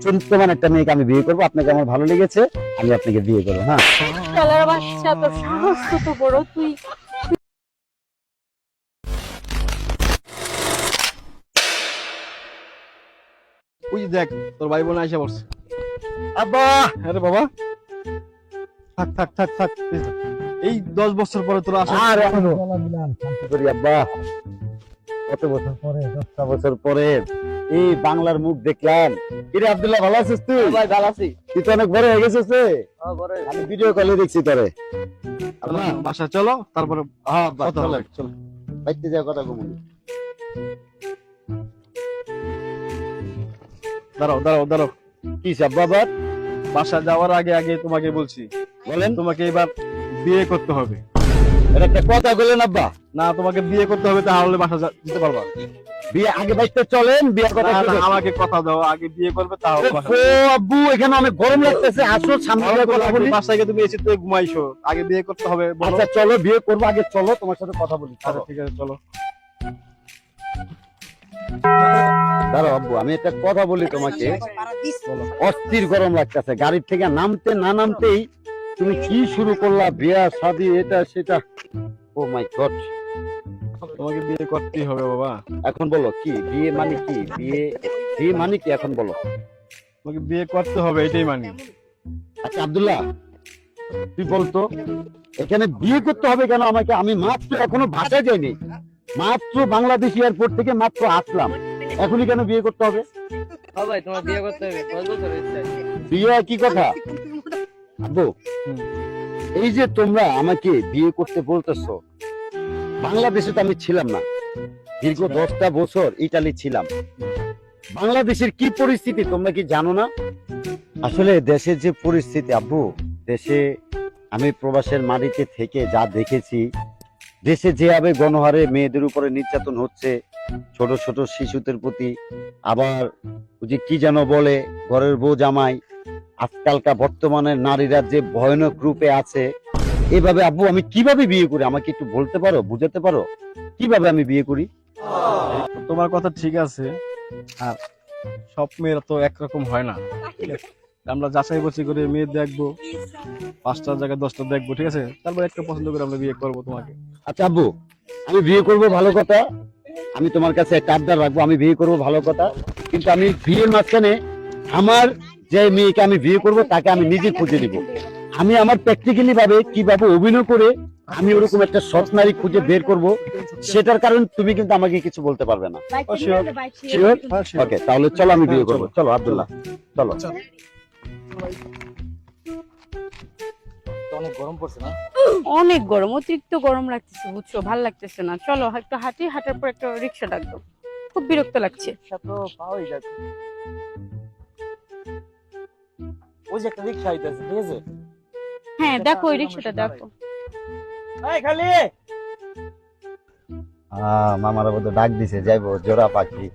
চরিত্রবান একটা মেয়েকে আমি বিয়ে করবো, আপনাকে আমার ভালো লেগেছে, আমি আপনাকে বিয়ে করবো। হ্যাঁ, শালার বাচ্চা, তোর সাহস কত বড়! তুই ওই যে দেখ তোর ভাই বোন আইসা পড়ছে। আব্বা। আরে বাবা, থাক থাক থাক থাক, এই 10 বছর পরে তোরা আসা। আর এখনো শান্তি করি আব্বা, কত বছর পরে, 10টা বছর পরে এই বাংলার মুখ দেখলাম। কিরে আব্দুল্লাহ, ভালো আছিস তুই? ভাই ভালো আছি। তুই তো অনেক বড় হয়ে গেছিস রে। আমি ভিডিও কলে দেখছি তোরে। আব্বা, বাসা চলো, তারপরে হ্যাঁ কথা চলো হবে। চলো বাইতে যা কথা কমুনি। দাঁড়াও দাঁড়াও দাঁড়াও, কি আব্বা আবার? বাসা যাওয়ার আগে আগে তোমাকে বলছি, বলেন। তোমাকে এবার বিয়ে করতে হবে। এটা একটা কথা বলেন আব্বা। না, তোমাকে বিয়ে করতে হবে, তাহলে বাসা যেতে পারবা। বিয়ে আগে বাইতে চলেন, বিয়ে কথা না, না, বলেন। আমাকে কথা দাও, আগে বিয়ে করবে তাহলে বাসা ও আব্বু, এখানে অনেক গরম লাগতেছে, আসো সামনে গিয়ে কথা বলি। বাসায় গিয়ে তুমি এসে ঘুমাইছো, আগে বিয়ে করতে হবে, বলো। আচ্ছা চলো বিয়ে করবো, আগে চলো তোমার সাথে কথা বলি। আচ্ছা, ঠিক আছে চলো। দাঁড়াও আব্বু, আমি একটা কথা বলি তোমাকে। অস্থির গরম লাগতেছে, গাড়ির থেকে নামতে না নামতেই তুমি কি শুরু করলা, বিয়া শাদী এটা সেটা। ও মাই গড। তোমাকে বিয়ে করতেই হবে বাবা। এখন বলো কি বিয়ে মানে কি, বিয়ে বিয়ে মানে কি এখন বলো। তোমাকে বিয়ে করতে হবে, এটাই মানি। আচ্ছা আব্দুল্লাহ, তুই বলতো এখানে বিয়ে করতে হবে কেন আমাকে? আমি মাত্র এখনো ভাষা যাইনি, মাত্র বাংলাদেশ এয়ারপোর্ট থেকে মাত্র আসলাম, এখনই কেন বিয়ে করতে হবে? ভাই তোমার বিয়ে করতে হবে, 10 বছর হয়েছে। বিয়ে কি কথা আব্বু? হুম। এই যে তোমরা আমাকে বিয়ে করতে বলতেছো, বাংলাদেশে তো আমি ছিলাম না, দীর্ঘ 10টা বছর ইতালি ছিলাম। বাংলাদেশের কি পরিস্থিতি তোমরা কি জানো না? আসলে দেশের যে পরিস্থিতি আব্বু, দেশে আমি প্রবাসের মাটিতে থেকে যা দেখেছি, দেশে যেভাবে গণহারে মেয়েদের উপরে নির্যাতন হচ্ছে, ছোট ছোট শিশুদের প্রতি, আবার ওই যে কি যেন বলে ঘরের বউ জামাই, আজকালকার বর্তমানের নারীরা যে ভয়ানক রূপে আছে, এভাবে আব্বু আমি কিভাবে বিয়ে করি আমাকে একটু বলতে পারো, বুঝাতে পারো কিভাবে আমি বিয়ে করি? তোমার কথা ঠিক আছে, আর সব মেয়েরা তো একরকম হয় না। ঠিক আছে? আমরা যাচাই বাছাই করে মেয়ে দেখবো, 5টা জায়গায় 10টা দেখবো, ঠিক আছে, তারপর একটা পছন্দ করে আমরা বিয়ে করবো তোমাকে। আচ্ছা আব্বু, আমি বিয়ে করব ভালো কথা, আমি তোমার কাছে একটা আবদার রাখবো, আমি বিয়ে করব ভালো কথা, কিন্তু আমি বিয়ের মাঝখানে আমার যে মেয়েকে আমি বিয়ে করব তাকে আমি নিজে খুঁজে নিব। আমি আমার প্র্যাকটিক্যালি ভাবে কিভাবে অভিনয় করে আমি ওরকম একটা সৎ নারী খুঁজে বের করব, সেটার কারণ তুমি কিন্তু আমাকে কিছু বলতে পারবে না। Sure. Sure? হ্যাঁ, sure. ওকে, তাহলে চলো আমি বিয়ে করবো। চলো আব্দুল্লাহ, চলো। অনেক গরম পড়ছে না? অনেক গরম, অতিরিক্ত গরম লাগতেছে, বুঝছো? ভাল লাগতেছে না। চলো একটু হাঁটি, হাঁটার পর একটা রিক্সা ডাকবো, খুব বিরক্ত লাগছে। তো পাওয়াই যাচ্ছে। ওই যে একটা রিক্সা আইতেছে, ঠিক আছে? হ্যাঁ দেখো, ওই রিক্সাটা দেখো। এই খালি মামারা বোধ ডাক দিছে, যাইবো জোড়া পাখি।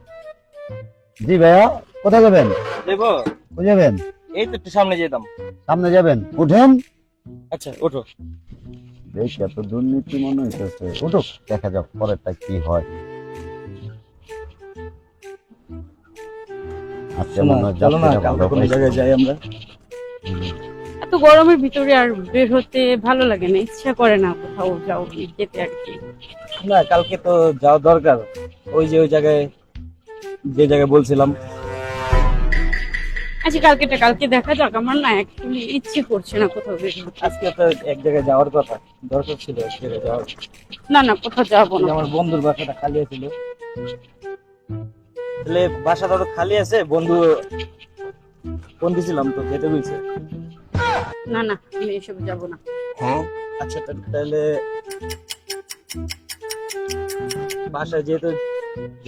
জি ভাইয়া, কোথায় যাবেন? দেবো? কোথায় যাবেন? এই তো একটু সামনে যেতাম। সামনে যাবেন, উঠেন। আচ্ছা ওঠো। বেশ, এত দুর্নীতি মনে হইতেছে, উঠুক, দেখা যাক পরেরটা কি হয়। আচ্ছা মনে হয় চলো না, যাত্রীরা কালকে ভালো কোনো পাইছে। জায়গায় যাই আমরা। এত গরমের ভিতরে আর বের হতে ভালো লাগে না, ইচ্ছা করে না কোথাও যাও যেতে আর কি। না, কালকে তো যাওয়া দরকার, ওই যে ওই জায়গায়, যে জায়গায় বলছিলাম। আচ্ছা কালকে দেখা যাক, আমার না একদমই ইচ্ছে করছে না কোথাও বের হতে। আজকে তো এক জায়গায় যাওয়ার কথা, দরকার ছিল এক জায়গায় যাওয়ার। না কোথাও যাবো এই যে না। আমার বন্ধুর বাসাটা খালি আছিল, তাহলে বাসাটা তো খালি আছে, বন্ধু ফোন দিছিলাম তো যেতে বলছে। না আমি এসব যাবো না। আচ্ছা তাহলে বাসায় যেহেতু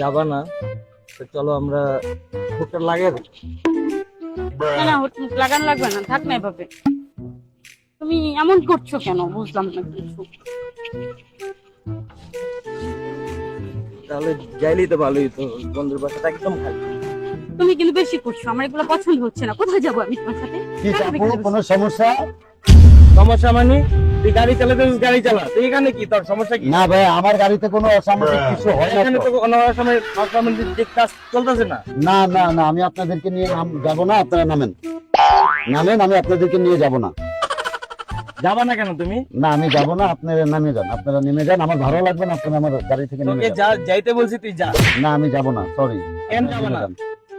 যাবা না, তো চলো আমরা ভুট্টা লাগিয়ে দিই। না হুট মুট লাগানো লাগবে না, থাক না এভাবে। তুমি এমন করছো কেন, বুঝলাম না কিছু। তাহলে যাইলেই তো ভালোই, তো বন্ধুর বাসাটা একদম খালি। তুমি কিন্তু বেশি করছো, আমার এগুলো পছন্দ হচ্ছে না। কোথায় যাবো আমি তোমার সাথে? কি আপু, কোনো সমস্যা? সমস্যা মানে তুই গাড়ি চালাতে গাড়ি চালা, তুই এখানে কি তোর সমস্যা কি? না ভাই, আমার গাড়িতে কোনো অসামাজিক কিছু হয় না এখানে তো। তো কোনো সময় অসামাজিক কাজ চলতেছে না। না না না, আমি আপনাদেরকে নিয়ে যাব না, আপনারা নামেন নামেন, আমি আপনাদেরকে নিয়ে যাব না। যাবা না কেন তুমি? না আমি যাব না, আপনারা নেমে যান, আপনারা নেমে যান, আমার ভালো লাগবে না, আপনারা আমার গাড়ি থেকে নেমে তোকে যান। যাইতে বলছি, তুই যা। না আমি যাব না, সরি। কেন যাবা না?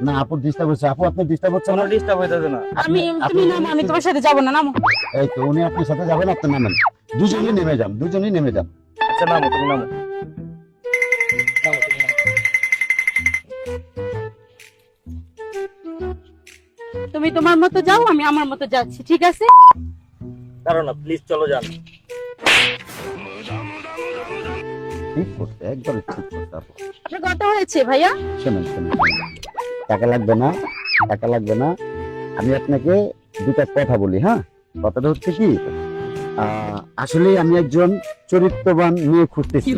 না আপু ডিস্টার্ব হচ্ছে, আপু আপনি ডিস্টার্ব হচ্ছে কোনো না। ডিস্টার্ব হইতেছে না। তুমি নামো, আমি তোমার সাথে যাবো না, নামো। এই তো উনি আপনার সাথে যাবেন, আপনি নামেন, দুজনেই নেমে যান, দুজনেই নেমে যান। আচ্ছা নামো, তুমি নামো। নামো, তুমি নামো। তুমি তোমার মতো যাও, আমি আমার মতো যাচ্ছি, ঠিক আছে? কারণ না, প্লিজ চলো যান। ঠিক করতে একবারে ঠিক করতে আপু। আপনার কত হয়েছে ভাইয়া? শোনেন শোনেন শোনেন। টাকা লাগবে না, টাকা লাগবে না, আমি আপনাকে দুটা কথা বলি। হ্যাঁ, কথাটা হচ্ছে কি, আসলে আমি একজন চরিত্রবান মেয়ে খুঁজতেছি,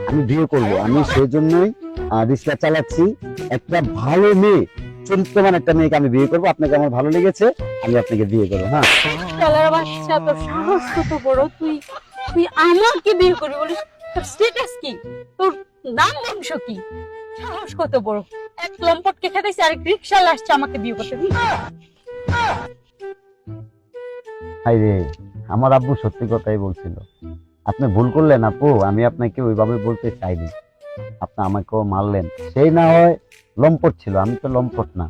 আমি বিয়ে করব, আমি সেই জন্যই রিক্সা চালাচ্ছি। একটা ভালো মেয়ে, চরিত্রবান একটা মেয়েকে আমি বিয়ে করবো, আপনাকে আমার ভালো লেগেছে, আমি আপনাকে বিয়ে করবো। হ্যাঁ শালার বাচ্চা, তোর সাহস কত বড়! তুই তুই আমাকে বিয়ে করবি বলিস? তোর স্ট্যাটাস কি? তোর নাম বংশ কি? সাহস কত বড়! এক লম্পটকে খেতেছি, আরেক রিকশা আসছে আমাকে বিয়ে করতে। হাই রে, আমার আব্বু সত্যি কথাই বলছিল। আপনি ভুল করলেন আপু, আমি আপনাকে ওইভাবে বলতে চাইনি, আপনি আমাকেও মারলেন। সেই না হয় লম্পট ছিল, আমি তো লম্পট না,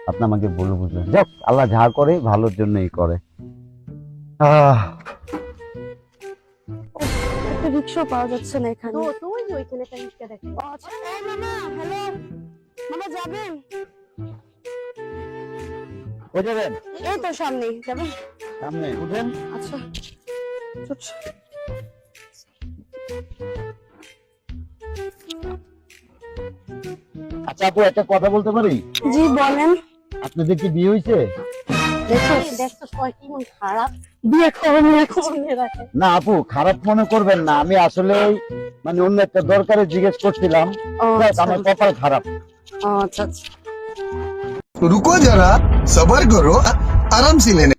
আপনি আমাকে ভুল বুঝলেন। যাক, আল্লাহ যা করে ভালোর জন্যই করে। একটা রিক্সা পাওয়া যাচ্ছে না এখানে। তো ওই যে ওইখানে একটা রিকশা দেখো। আচ্ছা, এই মামা, হ্যালো মামা, যাবেন? ও যাবেন এই তো সামনে যাবেন। সামনে উঠেন। আচ্ছা চুপ। আচ্ছা আপু, একটা কথা বলতে পারি? জি বলেন। আপনাদের কি বিয়ে হয়েছে? দেখছো সবাই কেমন খারাপ, বিয়ে করেন এখন রাখে। না আপু, খারাপ মনে করবেন না, আমি আসলে মানে অন্য একটা দরকারে জিজ্ঞেস করছিলাম। ও যাক, আমার কপাল খারাপ। আচ্ছা আচ্ছা। रुको जरा सबर करो आराम से लेने